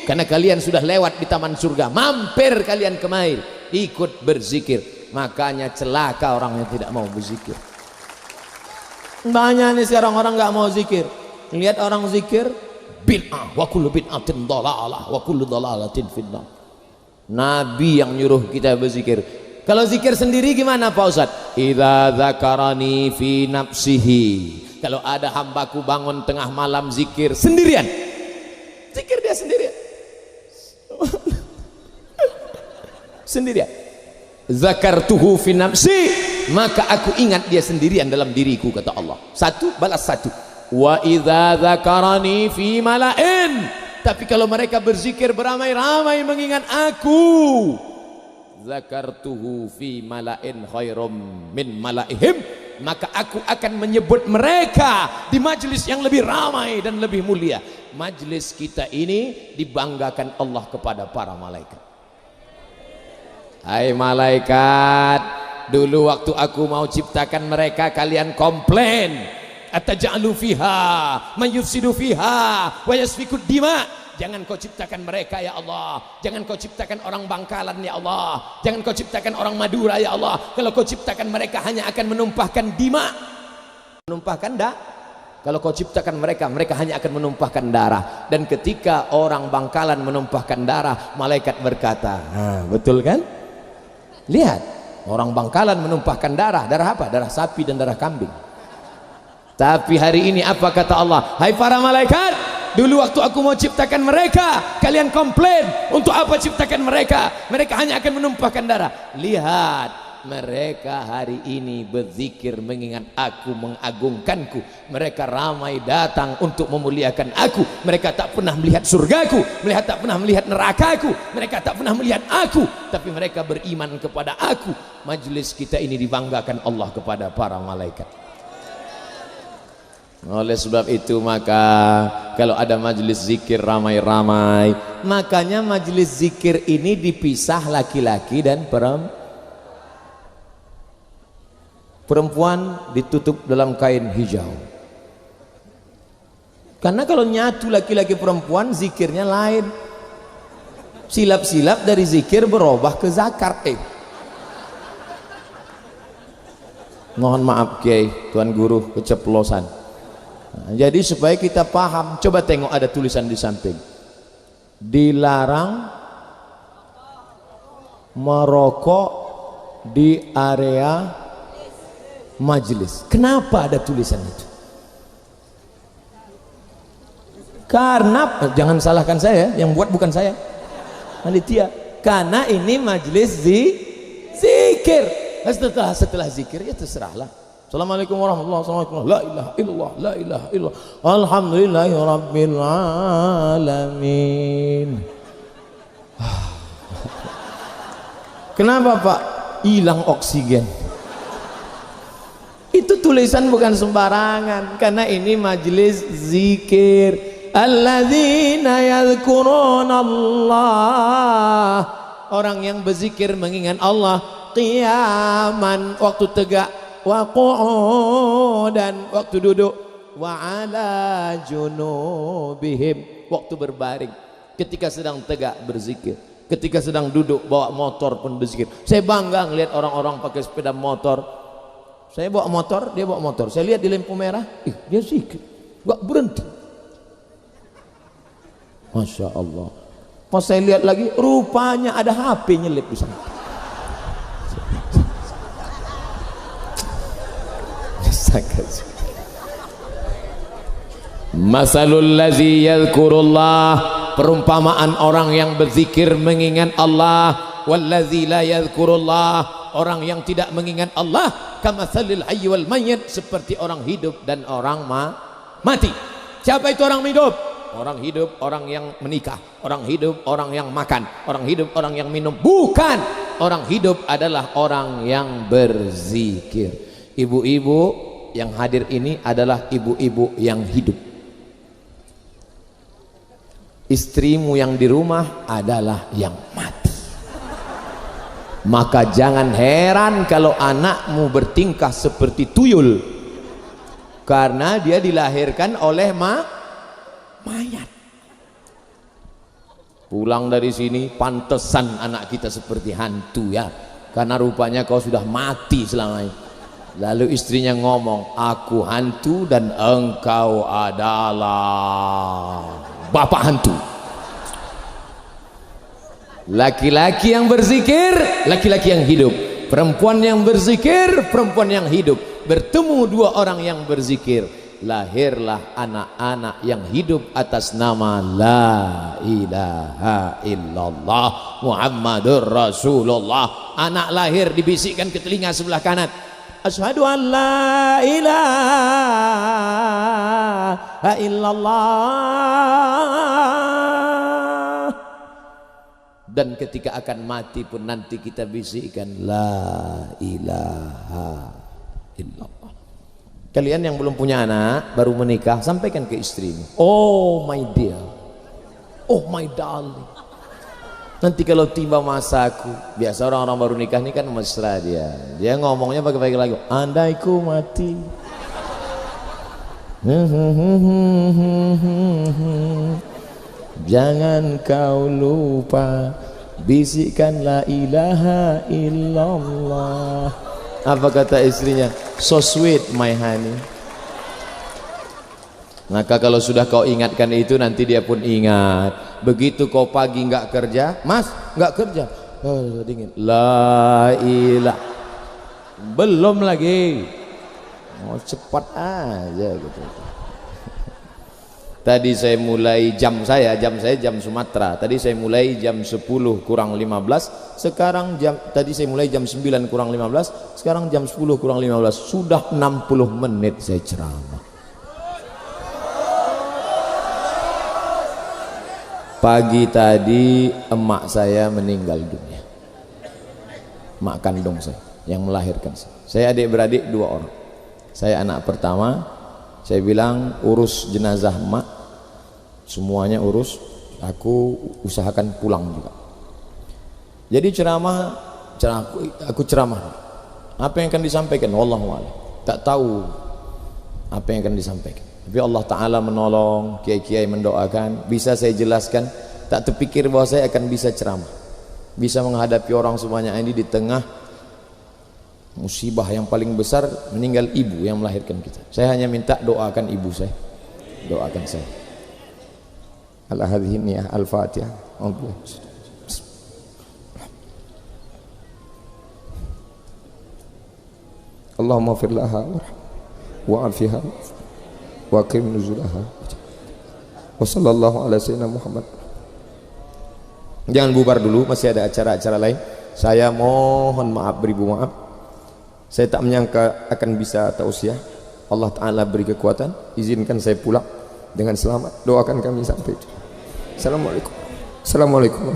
karena kalian sudah lewat di taman surga. Mampir kalian kemari, ikut berzikir. Makanya celaka orang yang tidak mau berzikir. Banyak nih sekarang orang nggak mau zikir. Lihat orang zikir, bid'ah, wa kullu bid'atin dhalalah, wa kullu dhalalatin finnar. Nabi yang nyuruh kita berzikir. Kalau zikir sendiri gimana Pak Ustaz? Idza dzakarani fi nafsihi. Kalau ada hambaku bangun tengah malam zikir sendirian. Zikir dia sendirian. Sendirian. Zakartuhu fi nafsi, maka aku ingat dia sendirian dalam diriku, kata Allah. Satu balas satu. Wa idza dzakarani fi mala'in, tapi kalau mereka berzikir beramai-ramai mengingat aku, zakartuhu fi mala'in khairum min mala'ihim, maka aku akan menyebut mereka di majelis yang lebih ramai dan lebih mulia. Majelis kita ini dibanggakan Allah kepada para malaikat. Hai malaikat, dulu waktu aku mau ciptakan mereka kalian komplain, ataj'alu fiha man yufsidu fiha wa yasfikud dima. Jangan kau ciptakan mereka ya Allah, jangan kau ciptakan orang Bangkalan ya Allah, jangan kau ciptakan orang Madura ya Allah. Kalau kau ciptakan mereka hanya akan menumpahkan dima, menumpahkan kalau kau ciptakan mereka, mereka hanya akan menumpahkan darah. Dan ketika orang Bangkalan menumpahkan darah, malaikat berkata, nah, betul kan? Lihat, orang Bangkalan menumpahkan darah. Darah apa? Darah sapi dan darah kambing. Tapi hari ini apa kata Allah? Hai para malaikat, dulu waktu aku mau ciptakan mereka, kalian komplain, untuk apa ciptakan mereka? Mereka hanya akan menumpahkan darah. Lihat, mereka hari ini berzikir mengingat aku, mengagungkanku. Mereka ramai datang untuk memuliakan aku. Mereka tak pernah melihat surgaku, mereka tak pernah melihat nerakaku, mereka tak pernah melihat aku, tapi mereka beriman kepada aku. Majelis kita ini dibanggakan Allah kepada para malaikat. Oleh sebab itu maka kalau ada majelis zikir ramai-ramai, makanya majelis zikir ini dipisah laki-laki dan perempuan ditutup dalam kain hijau. Karena kalau nyatu laki-laki perempuan zikirnya lain. Silap-silap dari zikir berubah ke zakar. Mohon maaf Kiai, Tuan Guru keceplosan. Nah, jadi supaya kita paham, coba tengok ada tulisan di samping. Dilarang merokok di area majelis. Kenapa ada tulisan itu? Karena jangan salahkan saya, yang buat bukan saya, panitia. Karena ini majelis zikir. Setelah zikir ya terserahlah. Assalamualaikum warahmatullahi wabarakatuh. La ilaha illallah, la ilaha illallah. Alhamdulillahi rabbil alamin. Kenapa Pak? Hilang oksigen. Itu tulisan bukan sembarangan, karena ini majelis zikir. Alladzina yadhkurunallah, orang yang berzikir mengingat Allah, qiyaman waktu tegak, wa qu'udan waktu duduk, wa ala junubihim waktu berbaring. Ketika sedang tegak berzikir, ketika sedang duduk bawa motor pun berzikir. Saya bangga ngelihat orang-orang pakai sepeda motor. Saya bawa motor, dia bawa motor. Saya lihat di lampu merah, dia zikir, gak berhenti. Masya Allah. Pas saya lihat lagi, rupanya ada HP nyelip di sana. Masalul ladzi yadhkurullah, perumpamaan orang yang berzikir mengingat Allah, walladzi la yadhkurullah, orang yang tidak mengingat Allah, kamatsalil hayy wal mayyit, seperti orang hidup dan orang mati. Siapa itu orang hidup? Orang hidup orang yang menikah, orang hidup orang yang makan, orang hidup orang yang minum. Bukan, orang hidup adalah orang yang berzikir. Ibu-ibu yang hadir ini adalah ibu-ibu yang hidup. Istrimu yang di rumah adalah yang mati. Maka jangan heran kalau anakmu bertingkah seperti tuyul, karena dia dilahirkan oleh mayat. Pulang dari sini, pantesan anak kita seperti hantu ya, karena rupanya kau sudah mati selama ini. Lalu istrinya ngomong, aku hantu dan engkau adalah bapak hantu. Laki-laki yang berzikir, laki-laki yang hidup. Perempuan yang berzikir, perempuan yang hidup. Bertemu dua orang yang berzikir, lahirlah anak-anak yang hidup atas nama la ilaha illallah Muhammadur Rasulullah. Anak lahir dibisikkan ke telinga sebelah kanan, asyhadu an la ilaha illallah. Dan ketika akan mati pun nanti kita bisikkan la ilaha illallah. Kalian yang belum punya anak, baru menikah, sampaikan ke istrimu, oh my dear, oh my darling. Nanti kalau tiba masaku, biasa orang-orang baru nikah ini kan mesra, dia ngomongnya pakai lagu, andai ku mati, jangan kau lupa bisikkan la ilaha illallah. Apa kata istrinya? So sweet my honey. Maka kalau sudah kau ingatkan itu, nanti dia pun ingat. Begitu kau pagi nggak kerja, mas nggak kerja, oh dingin, la ilah, belum lagi, mau cepat aja gitu. Tadi saya mulai jam saya jam Sumatera. Tadi saya mulai jam 10 kurang 15. Sekarang tadi saya mulai jam 9 kurang 15. Sekarang jam 10 kurang 15. Sudah 60 menit saya ceramah. Pagi tadi emak saya meninggal dunia. Emak kandung saya yang melahirkan saya. Saya adik-beradik 2 orang. Saya anak pertama. Saya bilang urus jenazah emak, semuanya urus, aku usahakan pulang juga. Jadi aku ceramah. Apa yang akan disampaikan? Wallahu a'lam. Tak tahu apa yang akan disampaikan. Tapi Allah Ta'ala menolong, kiai-kiai mendoakan, bisa saya jelaskan. Tak terpikir bahwa saya akan bisa ceramah, bisa menghadapi orang sebanyak ini di tengah musibah yang paling besar, meninggal ibu yang melahirkan kita. Saya hanya minta doakan ibu saya, doakan saya. Al-Hadhiniyah Al-Fatihah. Allahumma fir laha wa'afiha wa qim nuzulaha wa sallallahu ala sayyidina Muhammad. Jangan bubar dulu, masih ada acara-acara lain. Saya mohon maaf, beribu maaf. Saya tak menyangka akan bisa tausiah. Allah Ta'ala beri kekuatan, izinkan saya pulang dengan selamat. Doakan kami sampai. Assalamualaikum. Assalamualaikum.